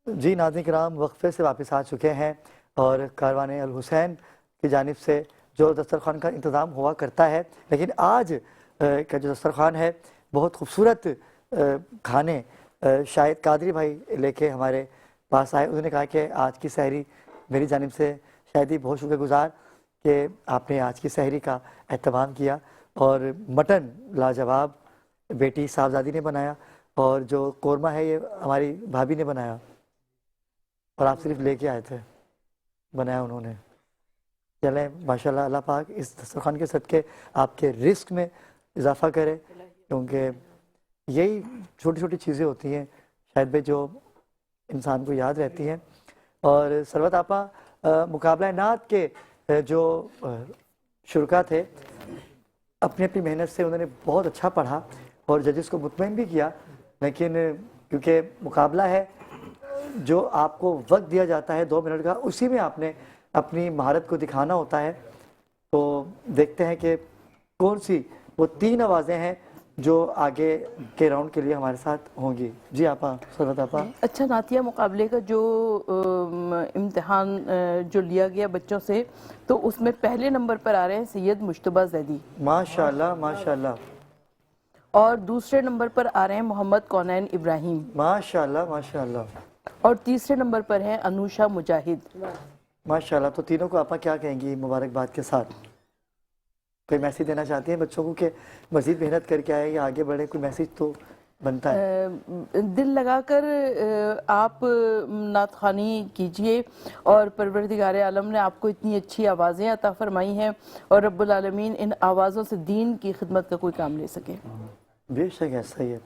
जी नाज़रीन किराम, वक्फे से वापस आ चुके हैं और कारवान अल हुसैन की जानिब से जो दस्तरखान का इंतज़ाम हुआ करता है, लेकिन आज का जो दस्तरखान है बहुत खूबसूरत खाने शायद कादरी भाई लेके हमारे पास आए। उन्होंने कहा कि आज की सहरी मेरी जानिब से शायद ही बहुत शुक्रगुजार कि आपने आज की सहरी का एहतमाम किया। और मटन लाजवाब बेटी साहबजादी ने बनाया और जो कोरमा है ये हमारी भाभी ने बनाया और आप सिर्फ लेके आए थे, बनाया उन्होंने। चलें माशाल्लाह, अल्लाह पाक इस दस्तरखान के सदके आपके रिस्क में इजाफा करे, क्योंकि यही छोटी छोटी चीज़ें होती हैं शायद भाई जो इंसान को याद रहती हैं। और सरवत आपा मुकाबला नात के जो शुरका थे अपनी अपनी मेहनत से उन्होंने बहुत अच्छा पढ़ा और जजेस को मुतमईन भी किया, लेकिन क्योंकि मुकाबला है जो आपको वक्त दिया जाता है 2 मिनट का, उसी में आपने अपनी महारत को दिखाना होता है। तो देखते हैं कि कौन सी वो 3 आवाज़ें हैं जो आगे के राउंड के लिए हमारे साथ होंगी। जी आपा, सरवत आपा। अच्छा, नातिया मुकाबले का जो इम्तिहान जो लिया गया बच्चों से, तो उसमें पहले नंबर पर आ रहे हैं सैयद मुश्तबा जैदी, माशाल्लाह माशाल्लाह। और दूसरे नंबर पर आ रहे हैं मोहम्मद कौनैन इब्राहिम, माशाल्लाह माशाल्लाह। और तीसरे नंबर पर हैं अनुषा मुजाहिद। माशाल्लाह। तो तीनों को आपा क्या कहेंगी मुबारकबाद के साथ? कोई मैसेज देना चाहती हैं बच्चों को कि मज़ीद मेहनत करके आए या आगे बढ़े? कोई मैसेज तो बनता है। दिल लगाकर आप नात ख़ानी कीजिए, और परवरदिगार आलम ने आपको इतनी अच्छी आवाज़ें अता फरमाई हैं, और रब्बुल आलमीन इन आवाज़ों से दीन की खिदमत का कोई काम ले सके। बेशक ऐसा ही है।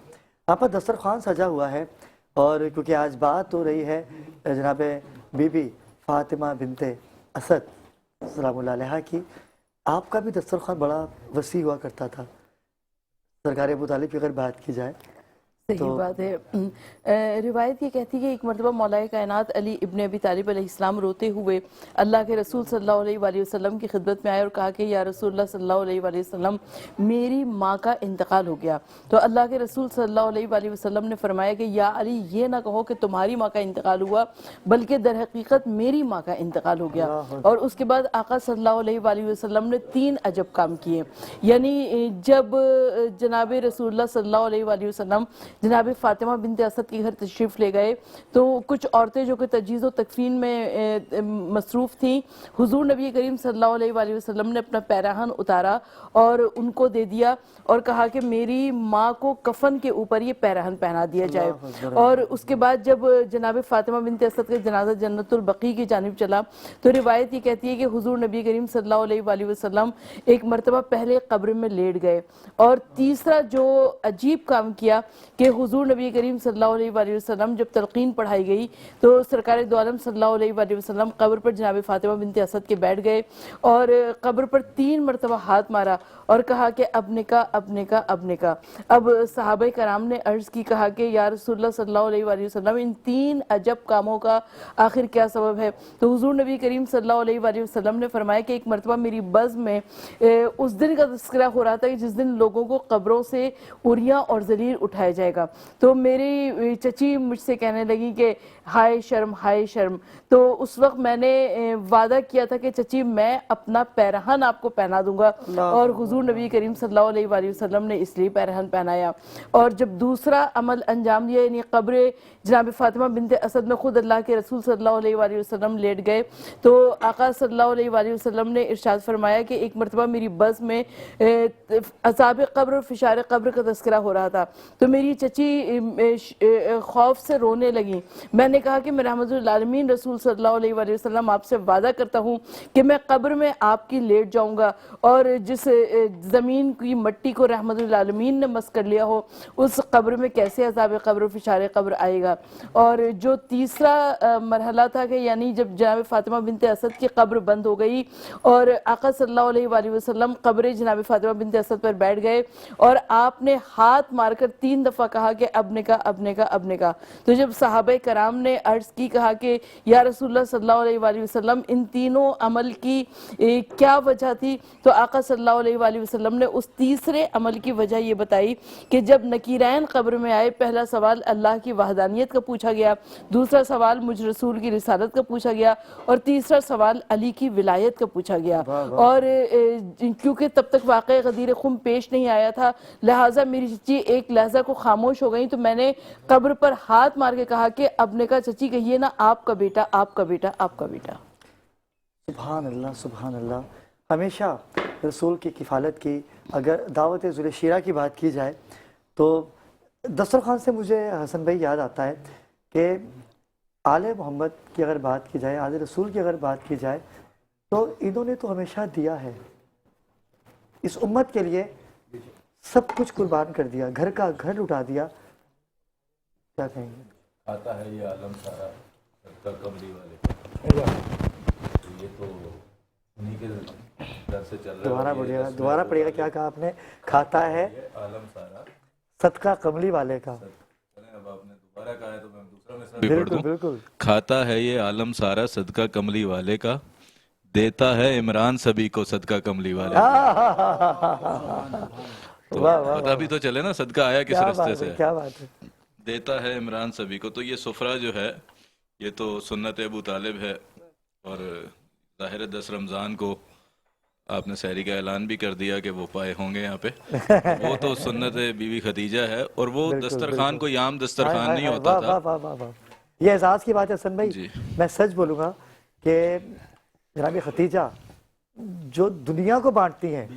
आपका दस्तरखान सजा हुआ है, और क्योंकि आज बात हो रही है जनाब बीबी फ़ातिमा बिनते असद सलामुल्लाह अलैहा की, आपका भी दस्तरखान बड़ा वसी हुआ करता था सरकार अबू तालिब की अगर बात की जाए सही तो। बात है। रिवायत ये कहती है कि एक मरतबा मौलाए कायनात अली इब्न अबी तालिब अलैहिस्सलाम रोते हुए अल्लाह के रसूल सल्लल्लाहु अलैहि वसल्लम की खिदमत में आए और कहा कि या रसूलुल्लाह सल्लल्लाहु अलैहि वसल्लम, मेरी माँ का इंतकाल हो गया। तो अल्लाह के रसूल सल्लल्लाहु अलैहि वसल्लम ने फरमाया कि या अली, ये ना कहो कि तुम्हारी माँ का इंतकाल हुआ, बल्कि दर हकीकत मेरी माँ का इंतकाल हो गया। और उसके बाद आका सल्लल्लाहु अलैहि वसल्लम ने 3 अजब काम किए। यानी जब जनाब रसूलुल्लाह सल्लल्लाहु अलैहि वसल्लम जनाब फ़ातिमा बिनते असद के घर तशरीफ़ ले गए, तो कुछ औरतें जो कि तजीज़ व तकफ़ीन में मसरूफ़ थीं, हुज़ूर नबी करीम सल्लल्लाहु अलैहि वसल्लम ने अपना पैराहन उतारा और उनको दे दिया और कहा कि मेरी माँ को कफ़न के ऊपर ये पैराहन पहना दिया जाए। और उसके बाद जब जनाब फ़ातिमा बिनते असद का जनाजा जन्नतुल बक़ी की जानिब चला, तो रिवायत ये कहती है कि हुज़ूर नबी करीम सल्लल्लाहु अलैहि वसल्लम एक मरतबा पहले कब्र में लेट गए, और तीसरा जो अजीब काम किया कि हुजूर नबी करीम सल्लल्लाहु अलैहि वसल्लम जब तलकीन पढ़ाई गई, तो सरकार दो आलम सल्लल्लाहु अलैहि वसल्लम कब्र पर जनाब फ़ातिमा बिनते असद के बैठ गए और कब्र पर 3 मरतबा हाथ मारा और कहा कि अब निका अब निका अब निका। अब सहाबा कराम ने अर्ज़ की, कहा कि या रसूलुल्लाह सल्लल्लाहु अलैहि वसल्लम, इन 3 अजब कामों का आखिर क्या सबब है? तो हुजूर नबी करीम सल्लल्लाहु अलैहि वसल्लम ने फरमाया कि एक मरतबा मेरी बज़्म में उस दिन का तज़किरा हो रहा था कि जिस दिन लोगों को कब्रों से उरिया और ज़लील उठाया जाएगा। तो मेरी चची मुझसे कहने लगी कि हाय शर्म हाय शर्म। तो उस वक्त मैंने वादा किया था कि चची मैं अपना पैराहन आपको पहना दूंगा, और हुजूर नबी करीम सल्लल्लाहु अलैहि वसल्लम ने इसलिए पैराहन पहनाया। और जब दूसरा अमल अंजाम दिया, यानी कब्र जनाब फ़ातिमा बिनते असद में खुद अल्लाह के रसूल सल्लल्लाहु अलैहि वसल्लम लेट गए, तो आका सल्लल्लाहु अलैहि वसल्लम ने इरशाद फरमाया कि एक मरतबा मेरी बस में अज़ाब कब्र और फिशार कब्र का तज़किरा हो रहा था, तो मेरी चची खौफ से रोने लगी। मैंने कहा कि मैं रहमतुल आलमीन रसूल सल्लल्लाहु अलैहि वसल्लम आपसे वादा करता हूँ कि मैं कब्र में आपकी लेट जाऊँगा, और जिस ज़मीन की मिट्टी को रहमतुल आलमीन ने मस कर लिया हो, उस कब्र में कैसे अज़ाब कब्र फिशार कब्र आएगा। और जो तीसरा मरहला था कि यानी जब जनाब फ़ातिमा बिनते असद की कब्र बंद हो गई और आका सल्लल्लाहु अलैहि वसल्लम कब्र जनाब फ़ातिमा बिनते असद पर बैठ गए, और आपने हाथ मारकर 3 दफ़ा कहा कि अब निकाह, अब निकाह, अब निकाह। तो जब सहाबा कराम ने अर्ज की, कहा कि या रसूलुल्लाह सल्लल्लाहु अलैहि वसल्लम इन तीनों अमल की क्या वजह थी, तो आका सल्लल्लाहु अलैहि वसल्लम ने उस तीसरे अमल की वजह ये बताई कि जब नकीरैन कब्र में आए, पहला सवाल अल्लाह की वहदानियत का पूछा गया, दूसरा सवाल मुझ रसूल की रिसालत का पूछा गया, और तीसरा सवाल अली की विलायत का पूछा गया। और क्योंकि तब तक वाक़या गदीर खुम पेश नहीं आया था, लिहाजा मेरी चची एक लहजा को खामोश हो गई। तो मैंने कब्र पर हाथ मार के कहा कि अब ने कहा चची कहिए ना, आपका बेटा, आपका बेटा, आपका बेटा। सुभान अल्लाह, सुभान अल्लाह। हमेशा रसूल की किफ़ालत की। अगर दावत ज़ुल-ए-शिरा की बात की जाए तो दस्तरखान से मुझे हसन भाई याद आता है कि आले मोहम्मद की अगर बात की जाए, आले रसूल की अगर बात की जाए, तो इन्होंने तो हमेशा दिया है, इस उम्मत के लिए सब कुछ कुर्बान कर दिया, घर का घर लुटा दिया। क्या कहेंगे? आता है ये आलम सारा सबका कमली वाले, तो ये तो उन्हीं के दर से चल रहा है। दोबारा पड़ेगा, क्या कहा आपने? खाता है आलम सारा सदका कमली वाले का। अब आपने दोबारा कहा है तो मैं दूसरा मिसरा बिल्कुल बिल्कुल। खाता है ये आलम सारा सदका कमली वाले का, देता है इमरान सभी को सदका कमली वाले का। तो पता भी तो चले ना सदका आया किस रास्ते से। क्या बात है। देता है इमरान सभी को। तो ये सुफरा जो है ये तो सुन्नत अबू तालिब है, और ज़ाहिर 10 रमज़ान को आपने सहरी का ऐलान भी कर दिया कि वो पाए होंगे यहाँ पे। वो तो सुन्नत बीवी खदीजा है, और वो दस्तरखान को याम दस्तरखान नहीं होता था। वाह वाह वाह वाह, ये एजाज़ की बात है हसन भाई। मैं सच बोलूँगा कि जनाब खदीजा जो दुनिया को बांटती हैं,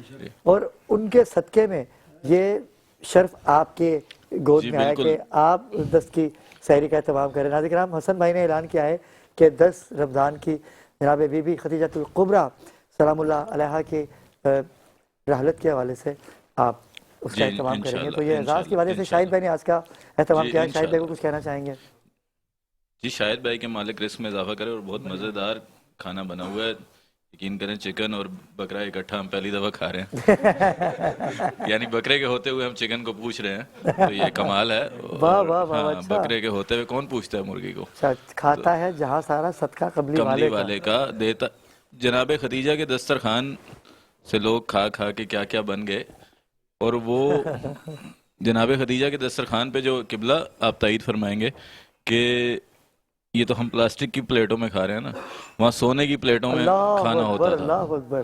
और उनके सदक़े में ये शर्फ आपके गोद में आया कि आप 10 की सहरी का एहतमाम करें। नाज़रीन किराम, हसन भाई ने ऐलान किया है कि 10 रमज़ान की जनाब बीबी खदीजतुल कुबरा सलामुल्लाह अलैहा की रहलत के हवाले से आप उसका एहतमाम करेंगे। तो ये एजाज़ की वजह से शाहिद भाई ने आज का एहतमाम किया है। शाहिद भाई को कुछ कहना चाहेंगे? जी, शाहिद भाई के मालिक रिस्क में इजाफा करे, और बहुत मज़ेदार खाना बना हुआ है। यकीन करें चिकन और बकरा इकट्ठा हम पहली दफ़ा खा रहे हैं। यानी बकरे के होते हुए हम चिकन को पूछ रहे हैं, तो ये कमाल है। वाह वाह वाह। हाँ, बकरे के होते हुए कौन पूछता है मुर्गी को। खाता है जहाँ सारा सदका कमली वाले का देता। जनाब खदीजा के दस्तरखान से लोग खा खा के क्या क्या बन गए, और वो जनाब खदीजा के दस्तरखान पे जो किबला आप तायीद फरमाएंगे कि ये तो हम प्लास्टिक की प्लेटों में खा रहे हैं ना, वहाँ सोने की प्लेटों में खाना होता था। अल्लाह अकबर,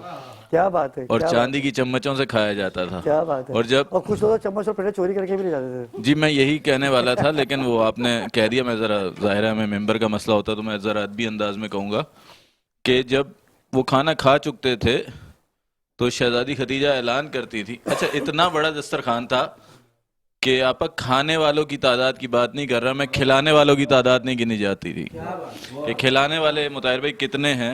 क्या बात है। और चांदी की चम्मचों से खाया जाता था। क्या बात है। और जब कुछ लोग चम्मच और प्लेटें चोरी करके भी ले जाते थे। जी, मैं यही कहने वाला था, लेकिन वो आपने कह दिया। मैं ज़रा ज़ाहिर में मेंबर का मसला होता तो मैं ज़रा अदबी अंदाज में कहूँगा कि जब वो खाना खा चुकते थे तो शहजादी खदीजा ऐलान करती थी। अच्छा, इतना बड़ा दस्तरखान था कि आप खाने वालों की तादाद की बात नहीं कर रहा मैं, खिलाने वालों की तादाद नहीं गिनी जाती थी कि खिलाने वाले मुताहिर भाई कितने हैं,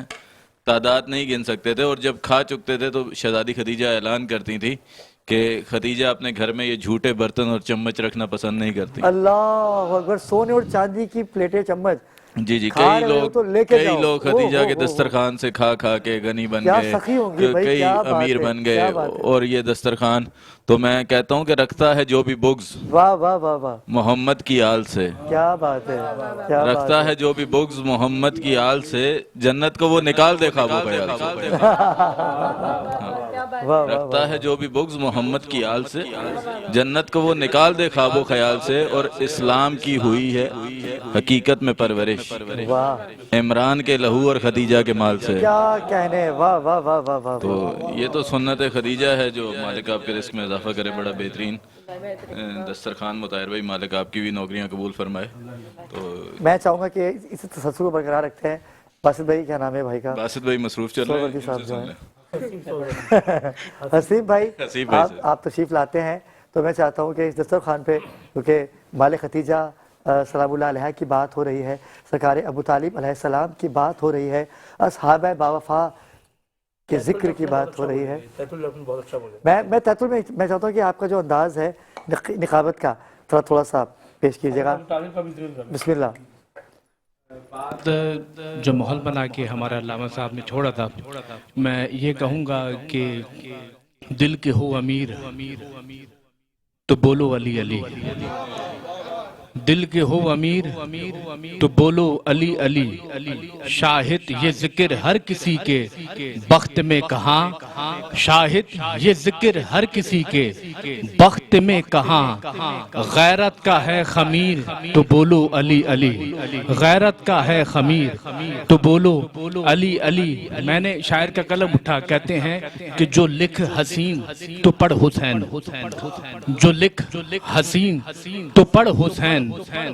तादाद नहीं गिन सकते थे। और जब खा चुकते थे तो शहजादी खदीजा ऐलान करती थी कि खदीजा अपने घर में ये झूठे बर्तन और चम्मच रखना पसंद नहीं करती। अल्लाह अकबर, सोने और चांदी की प्लेटें चम्मच। जी जी, कई लोग खदीजा के दस्तरखान से खा खा के गनी बन गए, कई अमीर बन गए। और ये दस्तरखान तो मैं कहता हूँ कि रखता है जो भी बुग्ज, वाह वाह वाह वाह, मोहम्मद की आल से। क्या बात है। रखता है जो भी बुग्ज मोहम्मद की आल से, जन्नत को वो निकाल दे ख्वाबों ख्याल से। रखता है जो भी बुग्ज मोहम्मद की आल से, जन्नत को वो निकाल दे ख्वाबों ख्याल से। और इस्लाम की हुई है हकीकत में परवरिश, इमरान के लहू और खदीजा के माल से। क्या कहने, वाह वाह वाह वाह वाह। तो ये तो सुन्नत खदीजा है, जो मालिक आपके रिस्क में इजाफा करे। बड़ा बेहतरीन दस्तरखान मुताहिर भाई, मालिक आपकी भी नौकरियां कबूल फरमाए। तो मैं चाहूँगा कि इस तसल्सल को बरकरार रखते हैं। बासित भाई, क्या नाम है भाई का? बासित भाई मसरूफ चल रहे हैं। हसीब भाई, आप तशरीफ़ लाते हैं, तो मैं चाहता हूँ कि इस दस्तरखान पे, क्योंकि मालिक खदीजा सलामुल्लाह अलैहा की बात हो रही है, सरकार अबू तालिब अलैहिस्सलाम की बात हो रही है, असहाबा बावफा के जिक्र की बात हो रही है। मैं तैतुल में मैं चाहता हूँ कि आपका जो अंदाज है निकाबत का थोड़ा सा पेश कीजिएगा। बिस्मिल्लाह। जो माहौल बना के हमारा अल्लामा साहब ने छोड़ा था, मैं ये कहूँगा कि दिल के हो अमीर तो बोलो अली अली, दिल के हो अमीर तो बोलो अली अली, शाहिद ये जिक्र हर किसी के बख्त में कहाँ, शाहिद ये जिक्र हर किसी के बख्त में कहाँ, गैरत का है खमीर तो बोलो अली अली, गैरत का है खमीर तो बोलो अली अली। मैंने शायर का कलम उठा, कहते हैं कि जो लिख हसीन तो पढ़ हुसैन, जो लिख हसीन तो पढ़ हुसैन,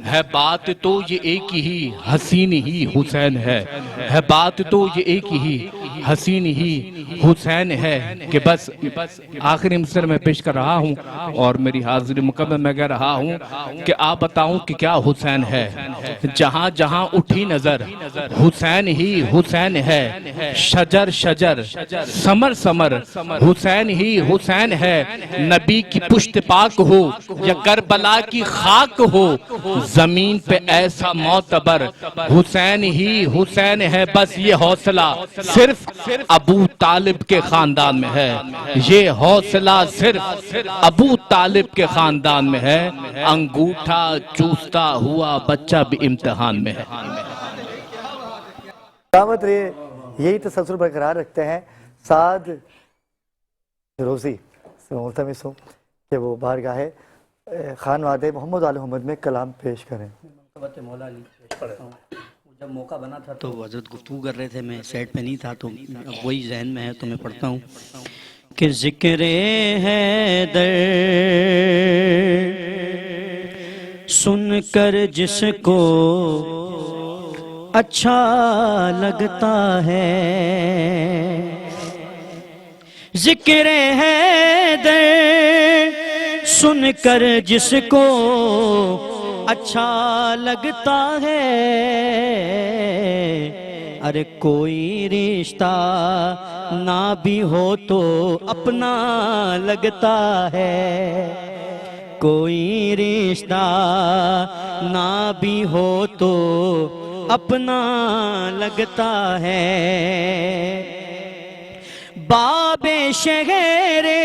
है बात तो ये एक ही हसीन ही हुसैन है बात तो ये एक ही हसीन ही हुसैन है। कि बस आखिरी मिसर में पेश कर रहा हूँ और मेरी हाजिरी मुकम्मल मैं कह रहा हूँ कि आप बताऊं कि क्या हुसैन है। जहाँ जहाँ उठी नजर हुसैन ही हुसैन है, शजर शजर समर समर हुसैन ही हुसैन है। नबी की पुश्त पाक हो या करबला की खाक हो, जमीन पे ऐसा मोतबर हुसैन ही हुसैन है। बस ये हौसला सिर्फ अबू तालिब के खानदान में है, ये हौसला सिर्फ अबू तालिब के खानदान में है। अंगूठा चूसता हुआ बच्चा भी इम्तिहान में है। सलामत रहिए, यही तसल्सल बरकरार रखते हैं। साद रोज़ी से मुल्तमिस हूँ कि वो बारगाह खानवादे मोहम्मद आल मोहम्मद में कलाम पेश करें। मौला अली जब मौका बना था तो हजरत गुफ्तगू कर रहे थे, मैं सेट पे नहीं था तो अब वही जहन में है तो मैं पढ़ता हूँ कि ज़िक्र हैदर सुन कर जिसको अच्छा लगता है, ज़िक्र हैदर सुनकर जिसको अच्छा लगता है, अरे कोई रिश्ता ना भी हो तो अपना लगता है, कोई रिश्ता ना भी हो तो अपना लगता है। बाबे शहरे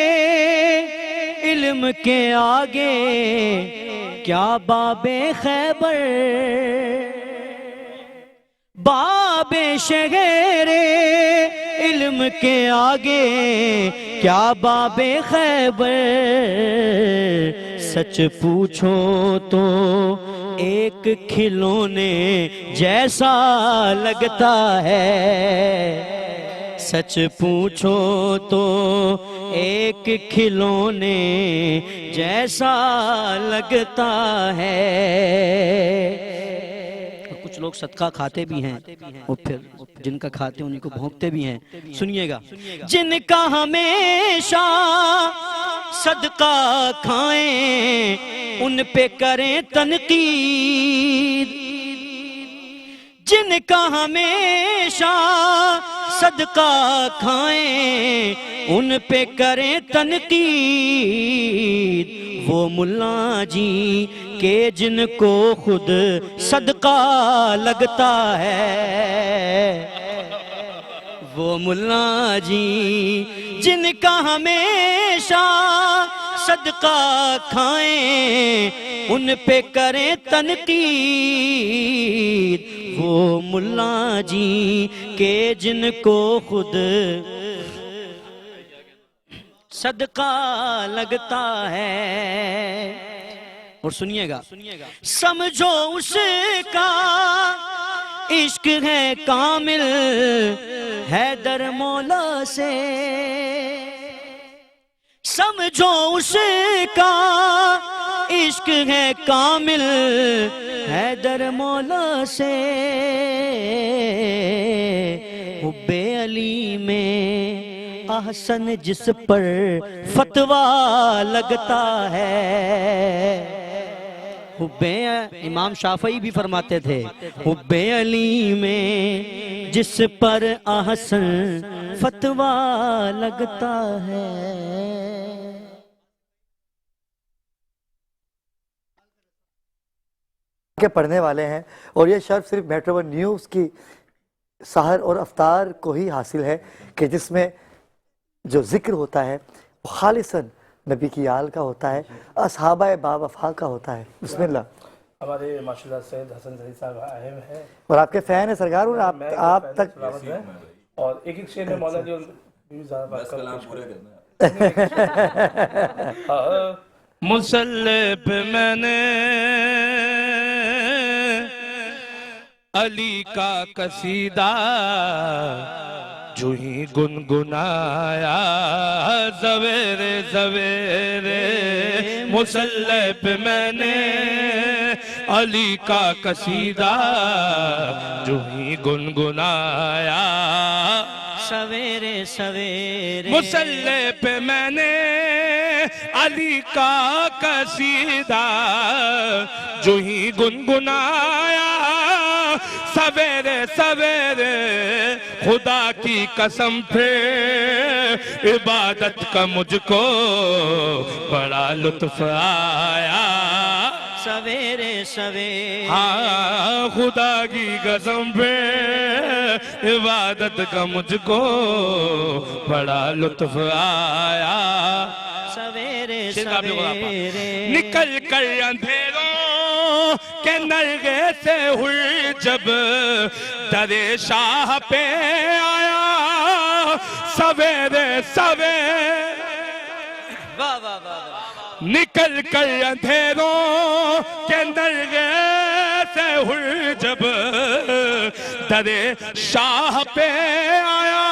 इल्म के आगे क्या बाबे खैबर, बाबे शहरे इल्म के आगे क्या बाबे खैबर। सच पूछो तो एक खिलौने जैसा लगता है, सच पूछो तो एक खिलौने जैसा लगता है। कुछ लोग सदका खाते भी हैं और फिर जिनका खाते हैं उन्हीं को भोंकते भी हैं। सुनिएगा, जिनका हमेशा सदका खाएं उन पे करें तनकीद, जिनका हमेशा सदका खाएं उन पे करें तनकीद। वो मुल्ला जी के जिनको खुद सदका लगता है, वो मुल्ला जी जिनका हमेशा सदका खाएं उन पे करें तनकीद। वो मुल्ला जी के जिनको खुद सदका लगता है। और सुनिएगा, समझो उसका इश्क है कामिल हैदर मौला से, समझो उसका इश्क है कामिल हैदर मौला से। हुब्बे अली में अहसन जिस पर फतवा लगता है, हुब्बे इमाम शाफई भी फरमाते थे, हुब्बे अली में जिस पर अहसन फतवा लगता है। के पढ़ने वाले हैं और ये शर्फ सिर्फ मेट्रो वन न्यूज़ की सहर और अफ्तार को ही हासिल है कि जिसमें जो जिक्र होता है वो खालिसन नबी की आल का होता है, असहाबा बावफा का होता है। बिस्मिल्लाह। हमारे माशाल्लाह सैयद हसन सईद साहब आए हुए हैं। और आपके फैन है सरकार, और आप तक सलामत हैं। और एक एक शेर में मौला जी भी ज़्यादा बात मुसल्ले पे मैंने अली का कसीदा जो ही गुनगुनाया सवेरे सवेरे। मुसल्ले पे मैंने अली का कसीदा जो ही गुनगुनाया सवेरे सवेरे। मुसल्ले पे मैंने अली का कसीदा जो ही गुनगुनाया सवेरे सवेरे। खुदा की कसम पे इबादत का मुझको बड़ा लुत्फ आया सवेरे सवेरे। हाँ, खुदा की कसम पे इबादत का मुझको बड़ा लुत्फ आया सवेरे सवेरे। निकल कर अंधेरों के नरगे से हुई जब दरे शाह पे आया सवेरे सवेरे। वाह वाह वाह। निकल कर अंधेरों के नरगे से हुई जब दरे शाह पे आया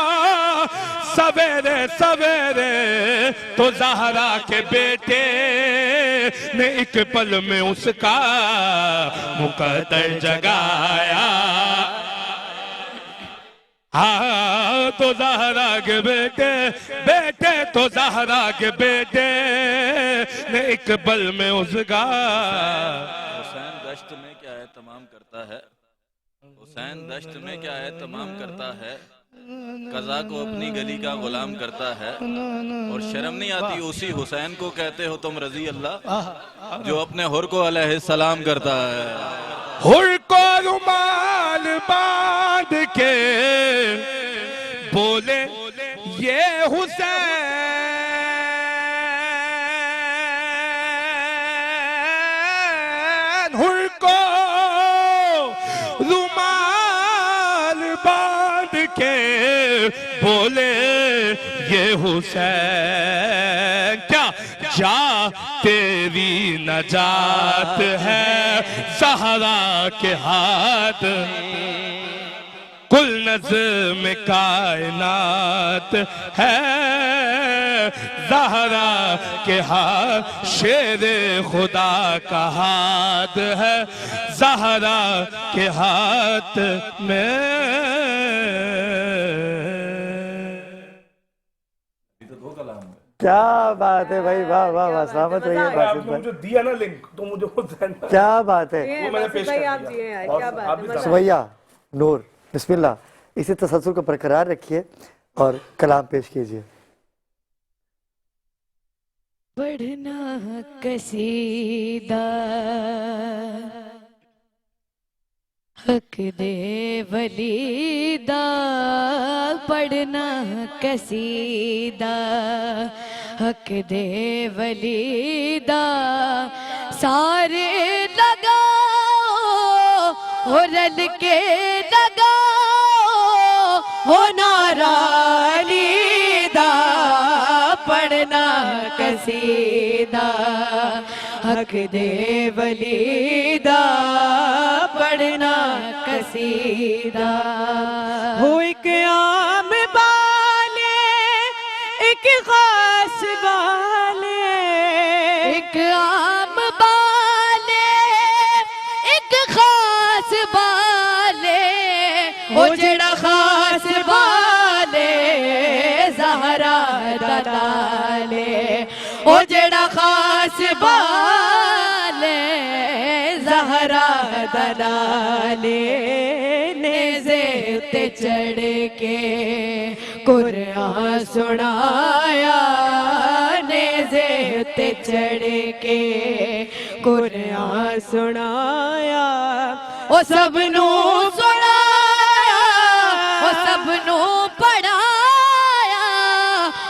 सवेरे सवेरे। तो ज़हरा के बेटे ने एक पल में उसका मुकद्दर जगाया। हाँ, तो ज़हरा के बेटे तो ज़हरा के बेटे ने एक पल में उसका। हुसैन दश्त में क्या है तमाम करता है, हुसैन दश्त में क्या है तमाम करता है, कज़ा को अपनी गली का गुलाम करता है। और शर्म नहीं आती उसी हुसैन को कहते हो तुम रजी अल्लाह जो अपने हुर को अलैहिस्सलाम करता है। हुर को रुमाल बांध के बोले ये हुसैन, हुर को रुमाल बांध के बोले ये हुसैन। क्या जा तेरी नजात है ज़हरा के हाथ, कुल नज़्म कायनात है ज़हरा के हाथ। शेर खुदा का हाथ है ज़हरा के हाथ में। क्या बात है भाई, वाह वाह वाह, सलामत रहिए बासित आपने भाई। मुझे दिया ना लिंक तो मुझे हुसैन क्या बात है। वो मैंने पेश कर भाई आप दिया। दिए हैं, और क्या बात आप है, भी मजा सुमैया नूर, बिस्मिल्लाह, इसी तसल्सल को बरकरार रखिए और कलाम पेश कीजिए। पढ़ना कसीदा हक दे वलीदा, पढ़ना कसीदा हक दे वलीदा। सारे लगाओ हो रल के लगाओ हो नारा लीदा, पढ़ना कसीदा हक दे वलीदा, पढ़ना कसीदा। हो एक आम वाले एक खास वाले, एक आम बाले एक खास बाले, हो जेड़ा खास वाले ज़हरा दलाले, हो जेड़ा खास वाले ज़हरा दलाले। नेज़े ते चढ़ के कुरान सुनाया, नेज़े ते चढ़ के कुरान सुनाया। ओ सबनू सुनाया, वो सबनू पढ़ाया,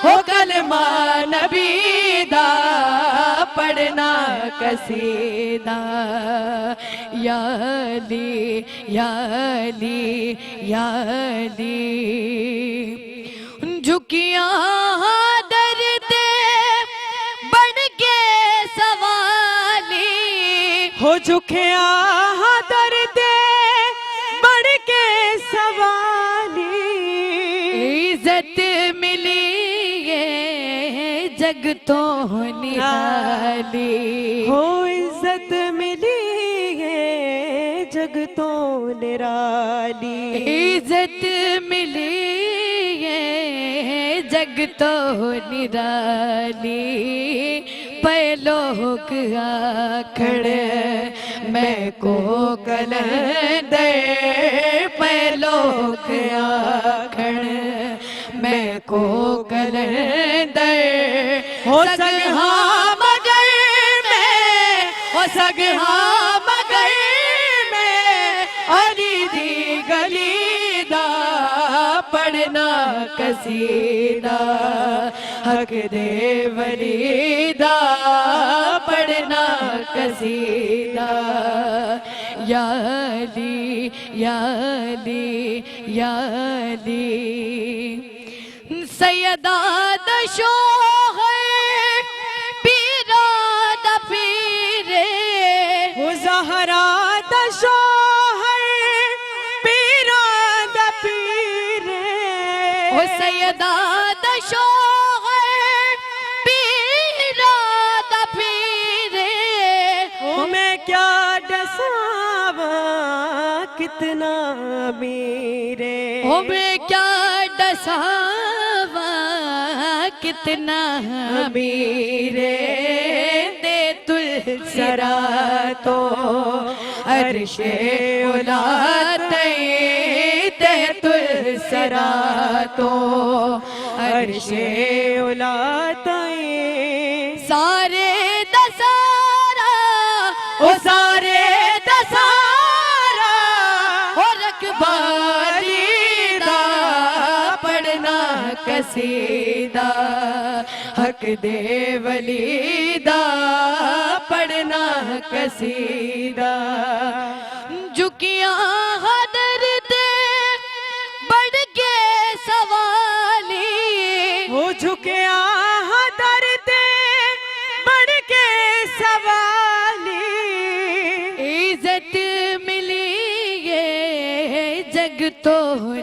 हो कलमा नबी दा, पढ़ना कसीदा या अली या अली या अली झुकिया दर्दे बन के सवाली हो झुकिया दर्दे बन के सवाली इज्जत मिली ये जग तो निराली हो इज्जत मिली है जग तो निराली इज्जत मिली ये जग तो निराली पे लोग आखड़ मैं को कलंदे पे लोग आखड़ मैं को कलंदे हो सगहा मगर में हो सगहा मगर में अली दी गली दा पढ़ना कसीदा हक दे वलीदा पढ़ना कसीदा या अली या अली या अली सैयदा दशो है पीरा द पीरे हो ज़हरा दशो है पीरा द पीरे ओ सैयदा दशो है पीरा द पीरे हो मैं क्या डसावा कितना मेरे ओ मैं क्या डसावा कितना मेरे दे तुलसरा तो अर्शे उलाते दे तुलसरा तो अर्शे उलाताए सारे दसारा ओ सारे दसारा हो रखबाली दा पढ़ना कसीदा हक दे वलीदा पढ़ना कसीदा झुकिया हदर दे बढ़ के सवाली हो झुके दर्द बढ़ के सवाली इज्जत मिली ये जग तो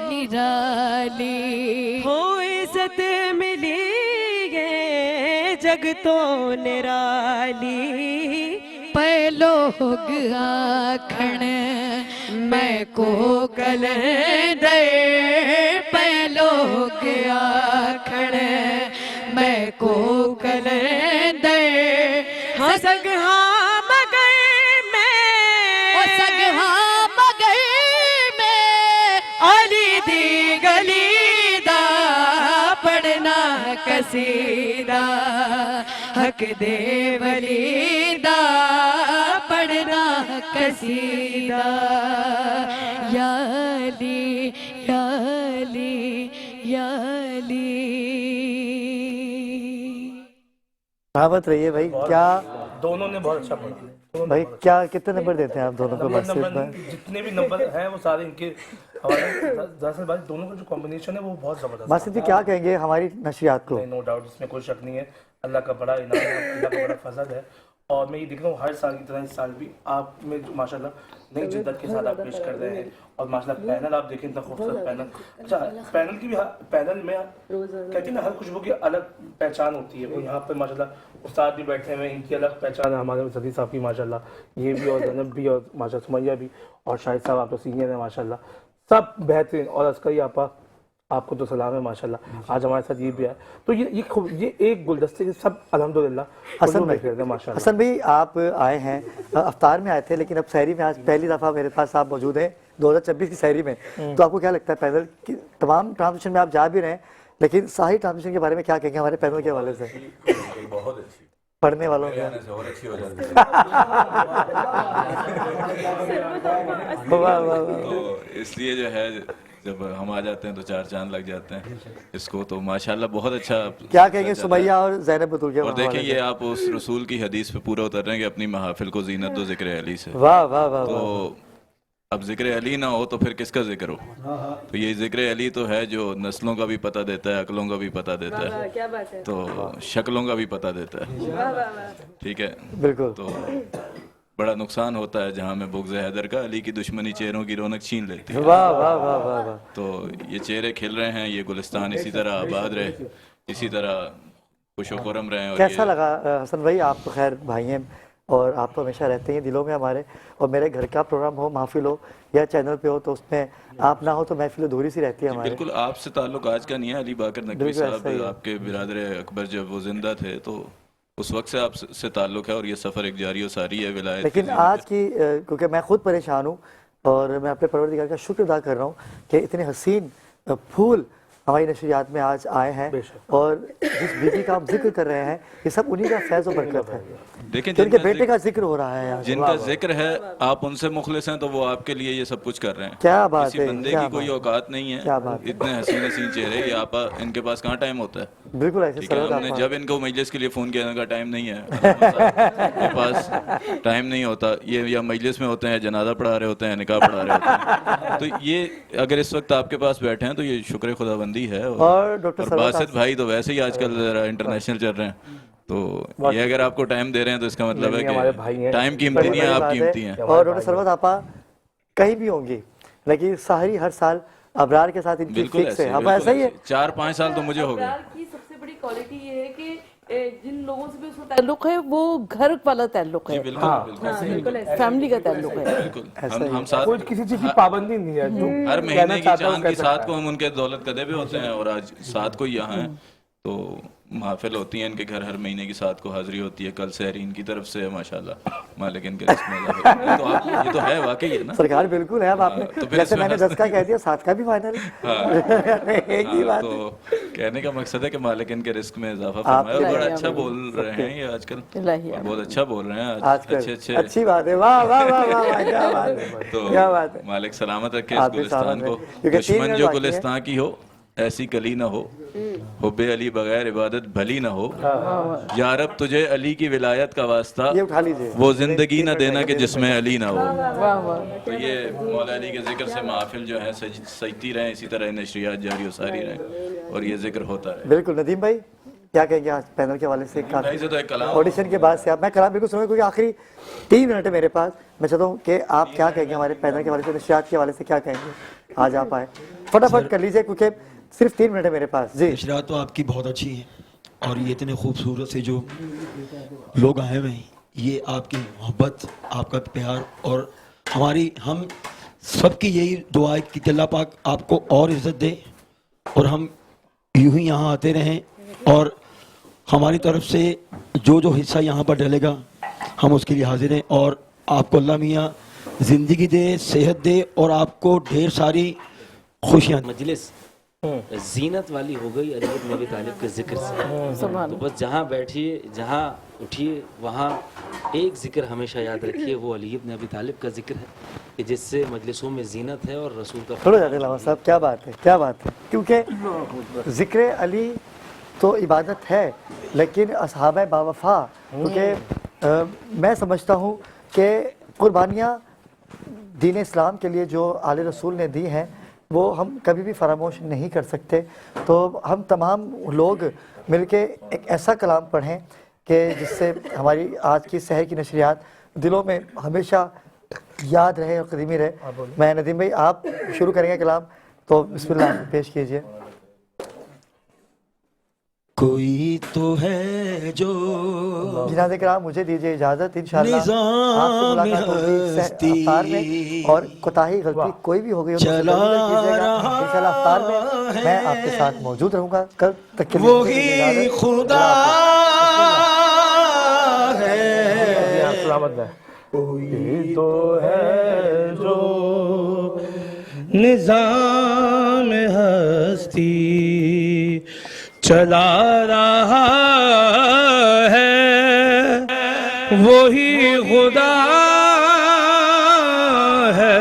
निराली हो इज्जत मिली है जग तो निराली पे लोग आखण मैं को कलंदे पे लोग आखण मैं को कलंदे हाँ सगहा मगर में ओ सगहा मगर में अली दी गली दा पढ़ना कसीदा हक दे वलीदा पढ़ना कसीदा या अली या अली या अली सलामत रहिए भाई। क्या दोनों ने बहुत अच्छा पढ़ा भाई क्या कितने नंबर देते हैं आप दोनों को बातचीत में? जितने भी नंबर हैं वो सारे इनके हवाले। दरअसल बात दोनों का जो कॉम्बिनेशन है वो बहुत जबरदस्त मासिद जी क्या कहेंगे हमारी नशरियात को? नो डाउट, इसमें कोई शक नहीं है। अल्लाह का बड़ा इनाम है, अल्लाह का बड़ा फजल है। और मैं ये देख रहा हूँ हर साल की तरह इस साल भी आप में जो माशाल्लाह नई जिद्दत के साथ आप पेश कर रहे हैं। और माशाल्लाह पैनल आप देखें इतना खूबसूरत पैनल। अच्छा, पैनल की भी पैनल में कहते हैं ना हर खुशबू की अलग पहचान होती है। वो यहाँ पर माशाल्लाह उस्ताद भी बैठे हुए हैं, इनकी अलग पहचान है। हमारे सदी साहब की माशाल्लाह ये भी और जैनब भी और माशा सुमैया भी और शाहिद साहब आप तो सीनियर हैं माशाल्लाह, सब बेहतरीन। और अस्करी आपा आपको तो सलाम है माशाल्लाह। आज हमारे साथ ये भी है तो ये एक गुलदस्ते के सब अल्हम्दुलिल्लाह हसन भाई, माशाल्लाह। हसन भाई आप आए हैं, अफ्तार में आए थे लेकिन अब सहरी में आज पहली दफ़ा मेरे पास आप मौजूद हैं 2026 की सहरी में। तो आपको क्या लगता है पैनल की तमाम ट्रांसमिशन में आप जा भी रहे हैं लेकिन साही ट्रांसमिशन के बारे में क्या कहेंगे हमारे पैनल के हवाले से? बहुत अच्छी पढ़ने वालों का और अच्छी हो जाती है। वाह वाह वाह। तो इसलिए जो है जब हम आ जाते हैं तो 4 चांद लग जाते हैं इसको। तो माशाल्लाह बहुत अच्छा क्या कहेंगे सुमैया और ज़ैनब बतूल के और हवाले देखिए से? ये आप उस रसूल की हदीस पे पूरा उतर रहे हैं कि अपनी महफिल को जीनत दो जिक्र अली से। वाह वाह वाह तो वाह। अब जिक्र अली ना हो तो फिर किसका जिक्र हो? तो ये जिक्र अली तो है जो नस्लों का भी पता देता है, अकलों का भी पता देता है, क्या बात है, तो शक्लों का भी पता देता है। ठीक है, बिल्कुल। तो बड़ा नुकसान होता है जहाँ में बुग़्ज़ हैदर का अली की दुश्मनी चेहरों की रौनक छीन लेती है। वाह वाह वाह वाह वाह। तो ये चेहरे खिल रहे हैं, ये गुलिस्तान इसी तरह आबाद रहे, इसी तरह खुश खुरम रहे। और कैसा ये लगा हसन भाई? आप तो खैर भाई हैं और आप तो हमेशा रहते हैं दिलों में हमारे, और मेरे घर का प्रोग्राम हो, महफिल हो या चैनल पे हो तो उसमें आप ना हो तो महफिल अधूरी सी रहती है हमारे। बिल्कुल आपसे ताल्लुक आज का नहीं है। अली बाकर नकवी बिल्कुल ऐसा ही साहब है। आपके बिरादर अकबर जब वो जिंदा थे तो उस वक्त से आपसे ताल्लुक है और ये सफ़र एक जारी और सारी है विलायत लेकिन की आज की क्योंकि मैं खुद परेशान हूँ और मैं अपने परवरदिगार का शुक्र अदा कर रहा हूँ कि इतने हसीन फूल हमारी नशरियात में आज आए हैं, और जिस बीवी का हम जिक्र कर रहे हैं ये सब उन्हीं का फैज़ और बरकत है। देखें कि उनके बेटे का जिक्र हो रहा है आज। जिनका जिक्र है, आप उनसे मुखलिस हैं तो वो आपके लिए ये सब कुछ कर रहे हैं। क्या बात किसी है, बंदे क्या की कोई बात औकात नहीं क्या है। बात है। इतने हसीन हसीन चेहरे ये आप इनके पास कहाँ टाइम होता है? बिल्कुल ऐसे ठीक है, सरल हमने आप- जब इनको मजलिस के लिए फ़ोन किया इनका टाइम नहीं है, इनके पास टाइम नहीं होता। ये या मजलिस में होते हैं, जनाजा पढ़ा रहे होते हैं, निकाह पढ़ा रहे होते हैं। तो ये अगर इस वक्त आपके पास बैठे हैं तो ये शुक्र खुदाबंदी है। और डॉक्टर सरवत बासित भाई तो वैसे ही आजकल जरा इंटरनेशनल चल रहे हैं, तो ये अगर आपको टाइम दे रहे हैं तो इसका मतलब है कि टाइम कीमती नहीं है, आप कीमती हैं। और डॉक्टर सरवत आपा कहीं भी होंगी, लेकिन साहरी हर साल अबरार के साथ इनकी बिल्कुल फिक्स है। ऐसे, अब बिल्कुल ऐसा ही है। ऐसे। 4-5 साल तो मुझे हो गए। अबरार की सबसे बड़ी क्वालिटी ये है कि जिन लोगों से भी उसका ताल्लुक है वो घर वाला ताल्लुक है, बिल्कुल फैमिली का ताल्लुक है। बिल्कुल। हम साथ कोई किसी चीज की पाबंदी नहीं है। जो हर कहना महीने की चाहता हूं चांद कह की सकता साथ को हम उनके दौलत कदे भी होते हैं और आज साथ को यहाँ हैं, तो महफिल होती है इनके घर, हर महीने की साथ को हाजिरी होती है। कल सहरी इनकी तरफ से है माशाल्लाह, मालिक इनके रिस्क में इजाफा करे। ये तो है वाकई है ना सरकार बिल्कुल है। अब आपने तो फिर जैसे इसमें मैंने 10 का कह दिया, 7 का भी फाइनल है। एक ही बात है। तो कहने का मकसद है कि मालिक इनके रिस्क में इजाफा फरमाए। और बड़ा अच्छा बोल रहे हैं ये आजकल, इलाही और बहुत अच्छा बोल रहे हैं आजकल अच्छे अच्छी बात है। वाह वाह वाह वाह वाह, क्या बात है, तो क्या बात है। मालिक सलामत रखे आप इस भी गुलिस्तान सलामत को। रहे। क्योंकि 3 दुश्मन मिनट जो बाकी है। गुलिस्तान की हो ऐसी कली ना हो, हुब्बे अली बगैर इबादत भली ना हो। या रब तुझे अली की विलायत का वास्ता, ये उठा लीजिए। वो जिंदगी ना देना कि जिसमें अली ना हो। वाह वाह। तो ये मौला अली के जिक्र से महफिल जो है सजती रहे, इसी तरह नशरियात जारी और सारी रहे और ये जिक्र होता रहे। बिल्कुल। नदीम भाई क्या कहेंगे आज पैनल के हवाले से? भाई से तो एक कलाम ऑडिशन के बाद से आप, मैं कलाम बिल्कुल सुनूंगा क्योंकि आखिरी 3 मिनट है मेरे पास। मैं चाहता हूँ कि आप क्या कहेंगे हमारे पैनल के हवाले से, नशरियात के हवाले से क्या कहेंगे? आज आप आए, फटाफट कर लीजिए क्योंकि सिर्फ 3 मिनट है मेरे पास। जी नशरियात तो आपकी बहुत अच्छी है और ये इतने खूबसूरत से जो लोग आए हुए हैं, ये आपकी मोहब्बत, आपका प्यार और हमारी, हम सबकी यही दुआ है कि अल्लाह पाक आपको और इज़्ज़त दे और हम यूं ही यहाँ आते रहें और हमारी तरफ से जो जो हिस्सा यहाँ पर डलेगा हम उसके लिए हाजिर हैं। और आपको अल्लाह मियाँ ज़िंदगी दे, सेहत दे और आपको ढेर सारी खुशियाँ। मजलिस जीनत वाली हो गई अली इब्न अबी तालिब के जिक्र से। तो बस जहाँ बैठिए, जहाँ उठिए, वहाँ एक जिक्र हमेशा याद रखिए, वो अली इब्न अबी तालिब का जिक्र है कि जिससे मजलिसों में जीनत है और रसूल का। थोड़ा ज़्यादा लावा साहब, क्या बात है, क्या बात है। क्योंकि जिक्र अली तो इबादत है, लेकिन असहाबे बावफा, क्योंकि मैं समझता हूँ कि कुर्बानियाँ दीन इस्लाम के लिए जो आले रसूल ने दी हैं वो हम कभी भी फरामोश नहीं कर सकते। तो हम तमाम लोग मिलके एक ऐसा कलाम पढ़ें कि जिससे हमारी आज की शहर की नशरियात दिलों में हमेशा याद रहे और कदीमी रहे। मैं नदीम भाई आप शुरू करेंगे कलाम, तो बिस्मिल्लाह पेश कीजिए। कोई तो है जो जिनाज़े कराम मुझे दीजिए इजाज़त, इंशाअल्लाह आपसे मुलाकात होगी अफ्तार में, और कोताही गलती कोई भी हो गई हो तो इंशाअल्लाह अफ्तार में मैं आपके साथ मौजूद रहूँगा। कल तक के लिए वही खुदा है, सलामत है। कोई तो है जो निज़ाम हस्ती चला रहा है, वही खुदा है।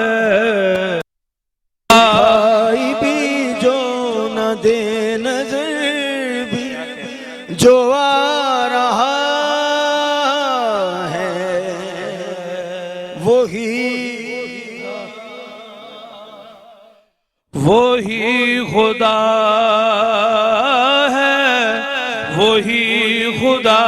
दे नजर भी जो आ रहा है वही खुदा है, वही खुदा